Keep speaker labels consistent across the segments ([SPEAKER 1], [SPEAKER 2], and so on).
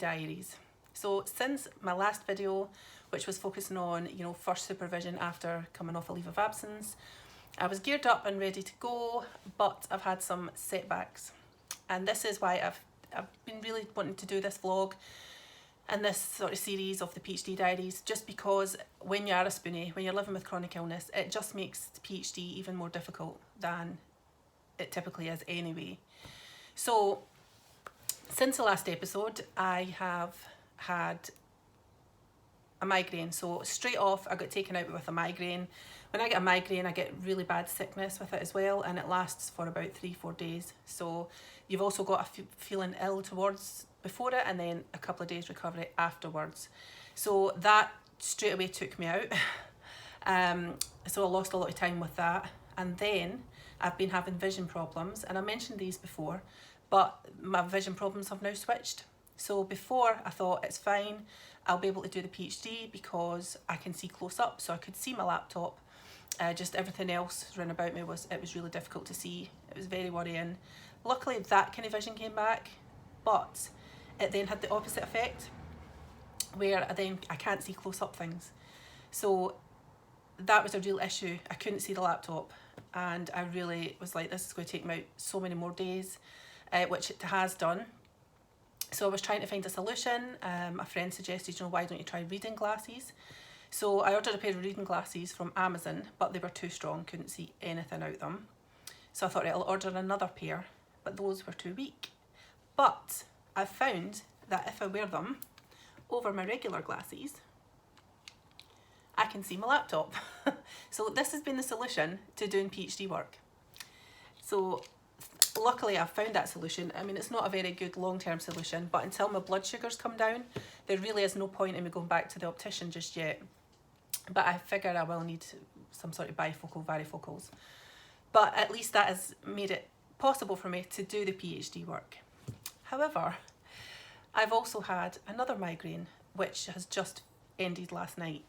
[SPEAKER 1] Diaries. So since my last video, which was focusing on, first supervision after coming off a leave of absence, I was geared up and ready to go, but I've had some setbacks. And this is why I've been really wanting to do this vlog and this sort of series of the PhD diaries, just because when you are a spoonie, when you're living with chronic illness, it just makes the PhD even more difficult than it typically is anyway. So since the last episode, I have had a migraine. So straight off, I got taken out with a migraine. When I get a migraine, I get really bad sickness with it as well, and it lasts for about 3-4 days. So you've also got a feeling ill towards before it, and then a couple of days recovery afterwards. So that straight away took me out. So I lost a lot of time with that. And then I've been having vision problems, and I mentioned these before, but my vision problems have now switched. So before I thought it's fine, I'll be able to do the PhD because I can see close up, so I could see my laptop. Just everything else around about me was really difficult to see. It was very worrying. Luckily that kind of vision came back, but it then had the opposite effect where I can't see close up things. So that was a real issue. I couldn't see the laptop, and I really was like, this is going to take me out so many more days, which it has done. So I was trying to find a solution. A friend suggested, why don't you try reading glasses? So I ordered a pair of reading glasses from Amazon, but they were too strong, couldn't see anything out them. So I thought, I'll order another pair, but those were too weak. But I've found that if I wear them over my regular glasses, I can see my laptop. So this has been the solution to doing PhD work. So luckily I've found that solution. I mean, it's not a very good long-term solution, but until my blood sugars come down, there really is no point in me going back to the optician just yet. But I figure I will need some sort of bifocal, varifocals. But at least that has made it possible for me to do the PhD work. However, I've also had another migraine, which has just ended last night.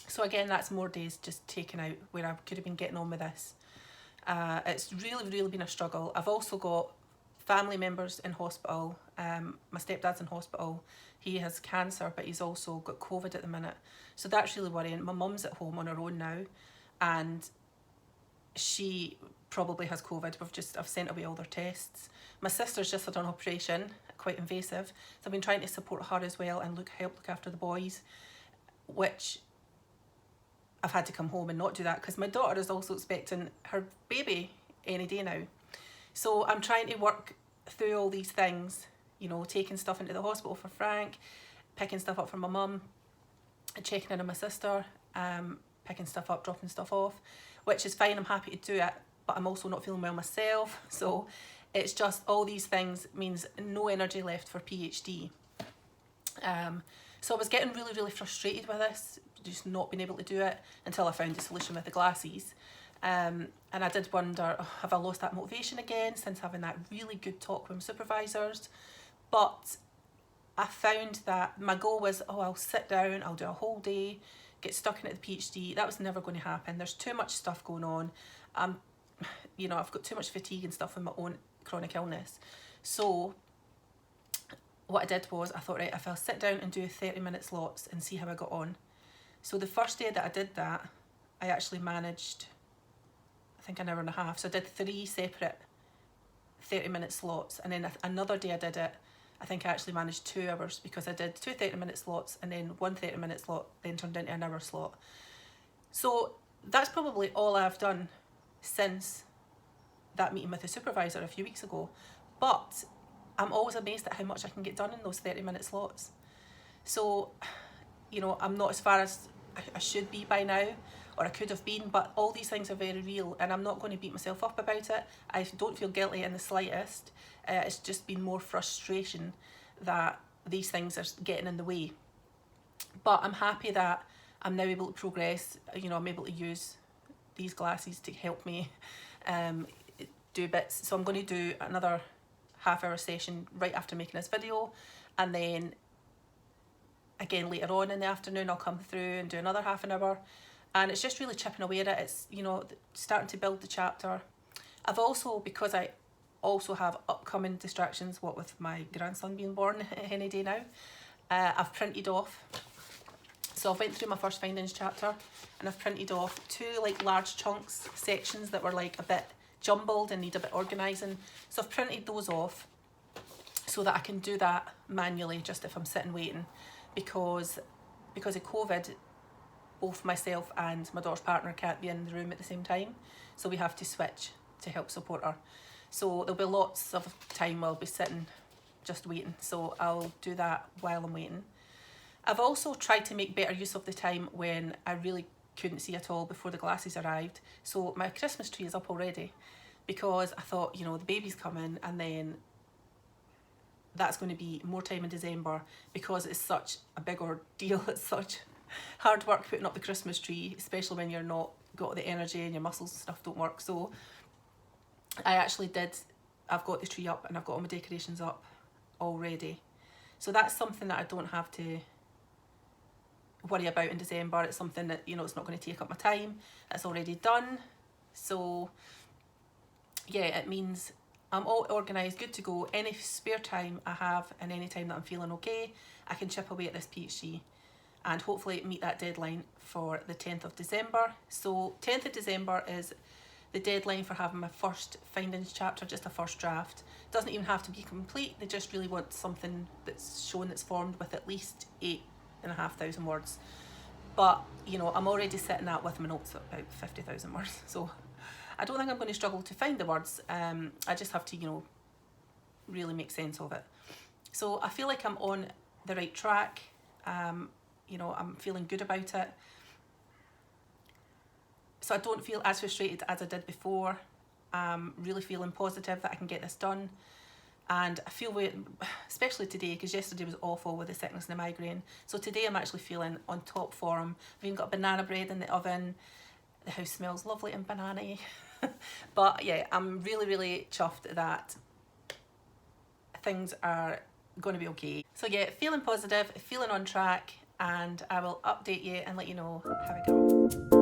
[SPEAKER 1] So again, that's more days just taken out where I could have been getting on with this. It's really been a struggle. I've also got family members in hospital. My stepdad's in hospital. He has cancer, but he's also got COVID at the minute. So that's really worrying. My mum's at home on her own now, and she probably has COVID. I've sent away all their tests. My sister's just had an operation, quite invasive. So I've been trying to support her as well and help look after the boys, which I've had to come home and not do that because my daughter is also expecting her baby any day now. So I'm trying to work through all these things, taking stuff into the hospital for Frank, picking stuff up for my mum, checking in on my sister, picking stuff up, dropping stuff off, which is fine. I'm happy to do it, but I'm also not feeling well myself. So it's just all these things means no energy left for PhD. So I was getting really frustrated with this, just not being able to do it until I found the solution with the glasses. And I did wonder, have I lost that motivation again since having that really good talk with my supervisors? But I found that my goal was, I'll sit down, I'll do a whole day, get stuck into the PhD. That was never going to happen. There's too much stuff going on. I've got too much fatigue and stuff in my own chronic illness. So what I did was, I thought, right, if I'll sit down and do 30-minute slots and see how I got on. So the first day that I did that, I actually managed, I think, an hour and a half. So I did 3 separate 30-minute slots, and then another day I did it, I think I actually managed 2 hours because I did 2 30-minute slots and then 1 30-minute slot then turned into an hour slot. So that's probably all I've done since that meeting with the supervisor a few weeks ago. But I'm always amazed at how much I can get done in those 30-minute slots. So, I'm not as far as I should be by now, or I could have been, but all these things are very real, and I'm not going to beat myself up about it. I don't feel guilty in the slightest. It's just been more frustration that these things are getting in the way. But I'm happy that I'm now able to progress. I'm able to use these glasses to help me do bits. So I'm going to do another half-hour session right after making this video, and then again later on in the afternoon I'll come through and do another half an hour, and it's just really chipping away at it. It's starting to build the chapter. I've also, because I also have upcoming distractions, what with my grandson being born any day now. I've printed off, so I've went through my first findings chapter and I've printed off 2 like large chunks, sections that were like a bit jumbled and need a bit organising. So I've printed those off so that I can do that manually just if I'm sitting waiting, because of COVID, both myself and my daughter's partner can't be in the room at the same time, so we have to switch to help support her. So there'll be lots of time I'll be sitting just waiting, so I'll do that while I'm waiting. I've also tried to make better use of the time when I really couldn't see at all before the glasses arrived. So my Christmas tree is up already, because I thought, you know, the baby's coming and then that's going to be more time in December, because it's such a big ordeal. It's such hard work putting up the Christmas tree, especially when you're not got the energy and your muscles and stuff don't work. So I've got the tree up and I've got all my decorations up already. So that's something that I don't have to worry about in December. It's something that, you know, it's not going to take up my time. It's already done. So yeah, it means I'm all organised, good to go. Any spare time I have and any time that I'm feeling okay, I can chip away at this PhD and hopefully meet that deadline for the 10th of December. So 10th of December is the deadline for having my first findings chapter, just a first draft. Doesn't even have to be complete, they just really want something that's shown, that's formed with at least 8,500 words. But, you know, I'm already sitting at with my notes at about 50,000 words, so I don't think I'm going to struggle to find the words. I just have to, you know, really make sense of it. So I feel like I'm on the right track. You know, I'm feeling good about it. So I don't feel as frustrated as I did before. I'm really feeling positive that I can get this done. And I feel, especially today, because yesterday was awful with the sickness and the migraine. So today I'm actually feeling on top form. I've even got banana bread in the oven. The house smells lovely and banana-y. But yeah, I'm really, really chuffed that things are going to be okay. So yeah, feeling positive, feeling on track, and I will update you and let you know how it goes.